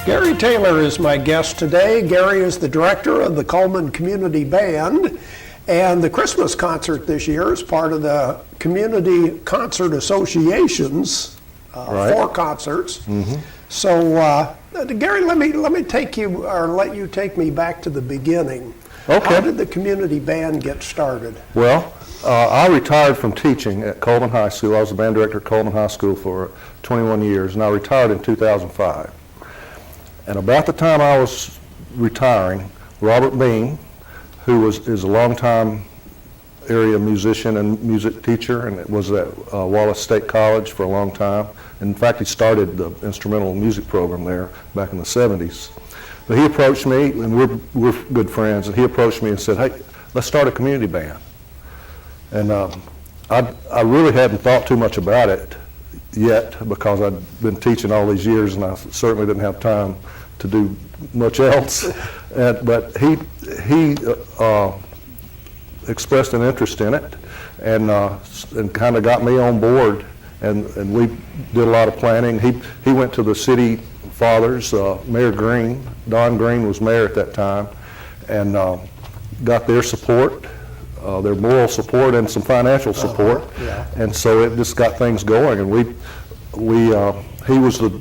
Gary Taylor is my guest today. Gary is the director of the Cullman Community Band, and the Christmas concert this year is part of the Community Concert Association's four concerts. Mm-hmm. So, Gary, let me take you, or let you take me back to the beginning. Okay. How did the community band get started? Well, I retired from teaching at Cullman High School. I was the band director at Cullman High School for 21 years, and I retired in 2005. And about the time I was retiring, Robert Bean, who is a longtime area musician and music teacher, and was at Wallace State College for a long time. In fact, he started the instrumental music program there back in the 70s. But he approached me, and we're good friends, and he approached me and said, "Hey, let's start a community band." And I really hadn't thought too much about it yet, because I'd been teaching all these years, and I certainly didn't have time to do much else. But he expressed an interest in it, and kind of got me on board, and we did a lot of planning. He went to the city fathers, Mayor Green. Don Green was mayor at that time, and got their support, their moral support, and some financial support. Yeah. And so it just got things going. And he was the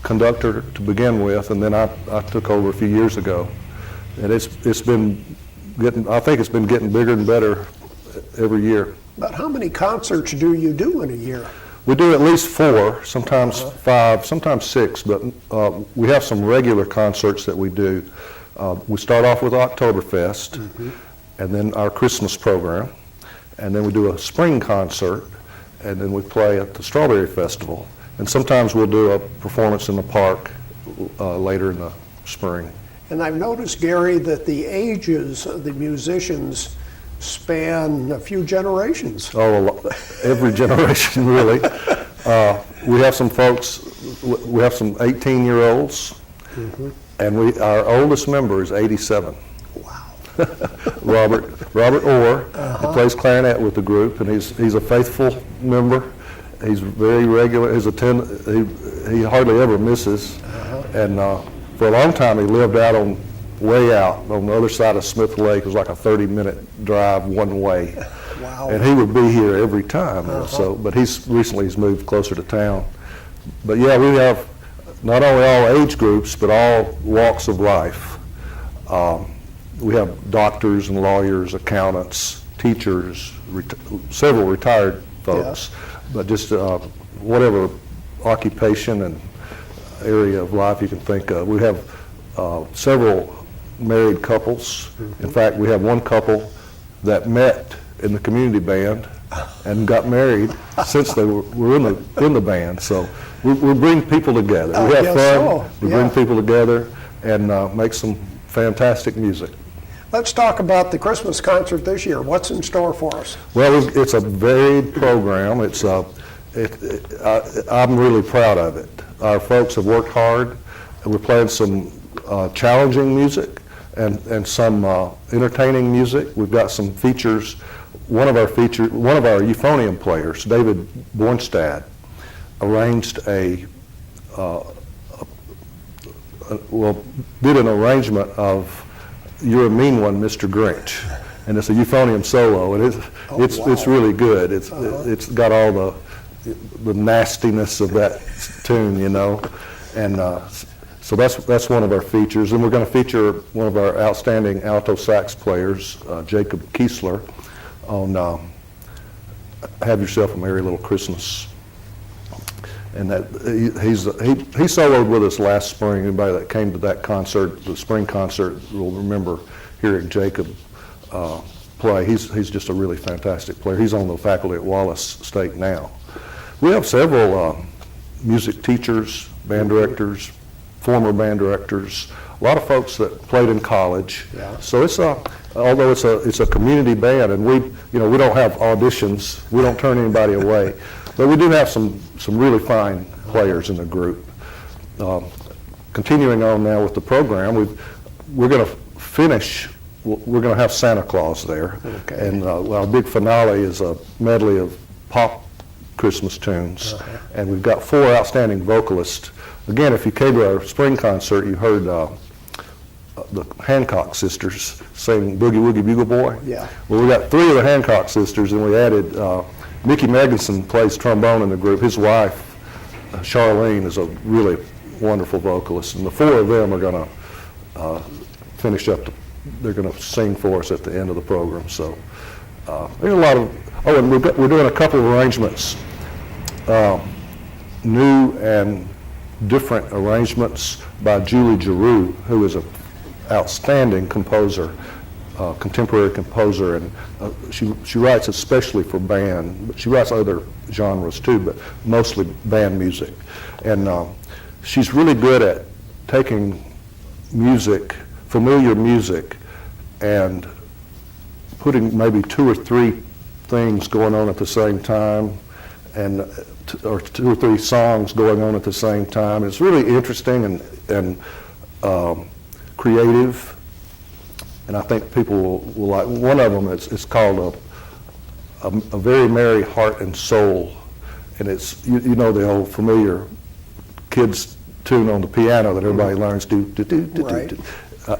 conductor to begin with, and then I took over a few years ago. And it's been getting, I think it's been getting bigger and better every year. But how many concerts do you do in a year? We do at least 4, sometimes 5, sometimes 6, but we have some regular concerts that we do. We start off with Oktoberfest, mm-hmm. and then our Christmas program, and then we do a spring concert, and then we play at the Strawberry Festival. And sometimes we'll do a performance in the park later in the spring. And I've noticed, Gary, that the ages of the musicians span a few generations. Oh, every generation, really. We have some folks, we have some 18-year-olds, mm-hmm. and our oldest member is 87. Wow. Robert Orr. Uh-huh. He plays clarinet with the group, and he's a faithful member. He's very regular. He hardly ever misses. Uh-huh. And for a long time, he lived way out on the other side of Smith Lake. It was like a 30-minute drive one way. Wow. And he would be here every time. Uh-huh. But he's moved closer to town. But yeah, we have not only all age groups, but all walks of life. We have doctors and lawyers, accountants, teachers, several retired folks. Yeah. But just whatever occupation and area of life you can think of. We have several married couples. Mm-hmm. In fact, we have one couple that met in the community band and got married since they were in the band. So we bring people together. We have fun. So. We bring people together and make some fantastic music. Let's talk about the Christmas concert this year. What's in store for us? Well, it's a varied program. I'm really proud of it. Our folks have worked hard, and we're playing some challenging music and some entertaining music. We've got some features. One of our euphonium players, David Bornstad, arranged did an arrangement of "You're a Mean One, Mr. Grinch," and it's a euphonium solo, and it's really good. It's got all the nastiness of that tune, and so that's one of our features. And we're going to feature one of our outstanding alto sax players, Jacob Kiesler, on "Have Yourself a Merry Little Christmas." And that he soloed with us last spring. Anybody that came to that concert, the spring concert, will remember hearing Jacob play. He's just a really fantastic player. He's on the faculty at Wallace State now. We have several music teachers, band directors, former band directors, a lot of folks that played in college. Yeah. So although it's a community band, and we don't have auditions, we don't turn anybody away. But we do have some really fine players in the group. Continuing on now with the program, we're going to finish. We're going to have Santa Claus there, okay. And our big finale is a medley of pop Christmas tunes, and we've got 4 outstanding vocalists again, if you came to our spring concert, you heard the Hancock sisters sing Boogie Woogie Bugle Boy. Yeah. Well, we got 3 of the Hancock sisters, and we added Mickey Megginson plays trombone in the group. His wife, Charlene, is a really wonderful vocalist, and the 4 of them are going to finish up. They're going to sing for us at the end of the program. So there's a lot of. Oh, and we're doing a couple of arrangements, new and different arrangements by Julie Giroux, who is an outstanding composer, contemporary composer, and she writes especially for band, but she writes other genres too, but mostly band music. And she's really good at taking music, familiar music, and putting maybe 2 or 3 things going on at the same time, and or 2 or 3 songs going on at the same time. It's really interesting and creative, and I think people will like. One of them is called a Very Merry Heart and Soul, and it's you know the old familiar kids tune on the piano that everybody learns do do do do Right. do.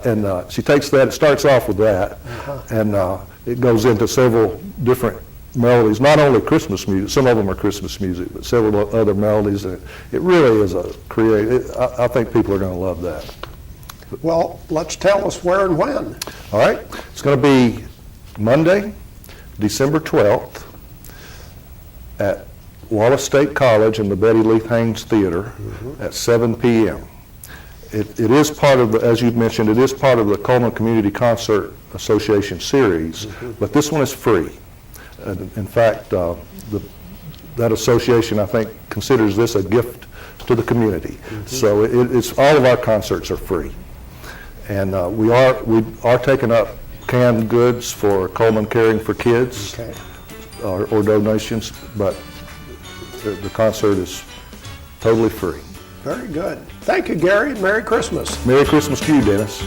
And she takes that. It starts off with that, and it goes into several different melodies. Not only Christmas music; some of them are Christmas music, but several other melodies. And it really is a creative. I think people are going to love that. Well, let's tell us where and when. All right, it's going to be Monday, December 12th, at Wallace State College in the Betty Leith Haynes Theater at 7 p.m. It is part of, as you mentioned, it is part of the Cullman Community Concert Association series, but this one is free. In fact, that association, I think, considers this a gift to the community. So it's all of our concerts are free, and we are taking up canned goods for Cullman Caring for Kids, Okay. or donations, but the concert is totally free. Very good. Thank you, Gary. Merry Christmas. Merry Christmas to you, Dennis.